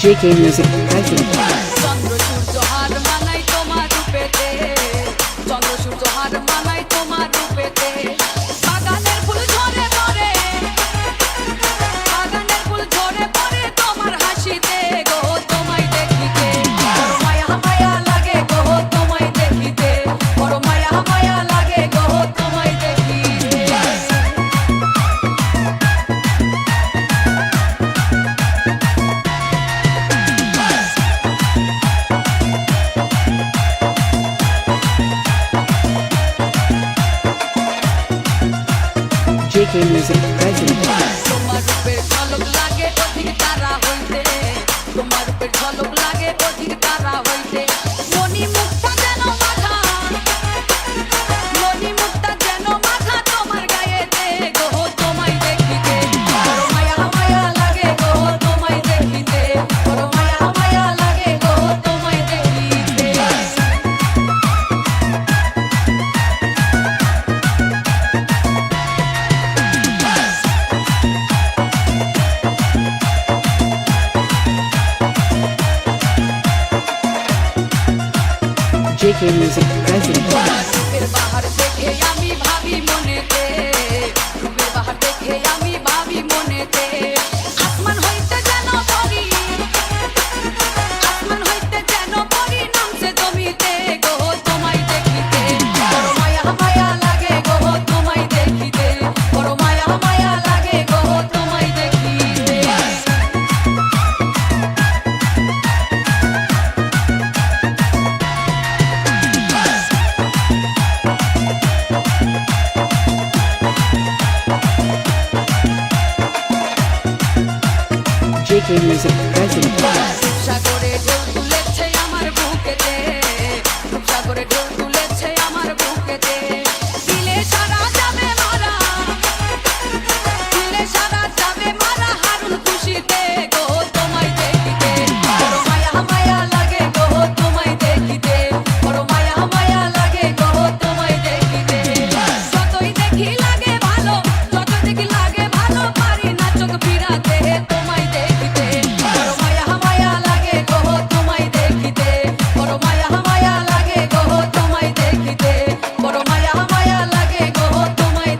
JK Music present. চন্দ্র সূর্য হার মানাই তোমার রূপেতে, চন্দ্র সূর্য হার মানাই তোমার রূপেতে। বাগানের ফুল ঝরে পড়ে, বাগানের ফুল ঝরে পড়ে তোমার হাসিতে গো, তোমায় দেখিতে বড় মায়া মায়া লাগে গো, তোমায় দেখিতে বড় মায়া মায়া লাগে গো, তোমায় দেখিতে। JK Music present. তোমার রূপের ঝলক লাগে অধিক তারা হইতে, তোমার রূপের ঝলক লাগে অধিক তারা হইতে। মনি মুক্তা যেন মাথা, মনি মুক্তা যেন মাথা তোমার গায়েতে গো, তোমায় দেখিতে বড় মায়া মায়া লাগে গো, তোমায় দেখিতে বড় মায়া মায়া লাগে গো, তোমায় দেখিতে। JK Music present. রূপের বাহার দেখে আমি ভাবি মনেতে, রূপের বাহার দেখে আমি ভাবি মনেতে। আসমান হইতে যেন পরি, আসমান হইতে যেন পরি নামছে জমিতে গো, তোমায় দেখিতে বড় মায়া মায়া লাগে গো, তোমায় দেখিতে বড় মায়া মায়া লাগে গো, তোমায় দেখিতে। JK Music present.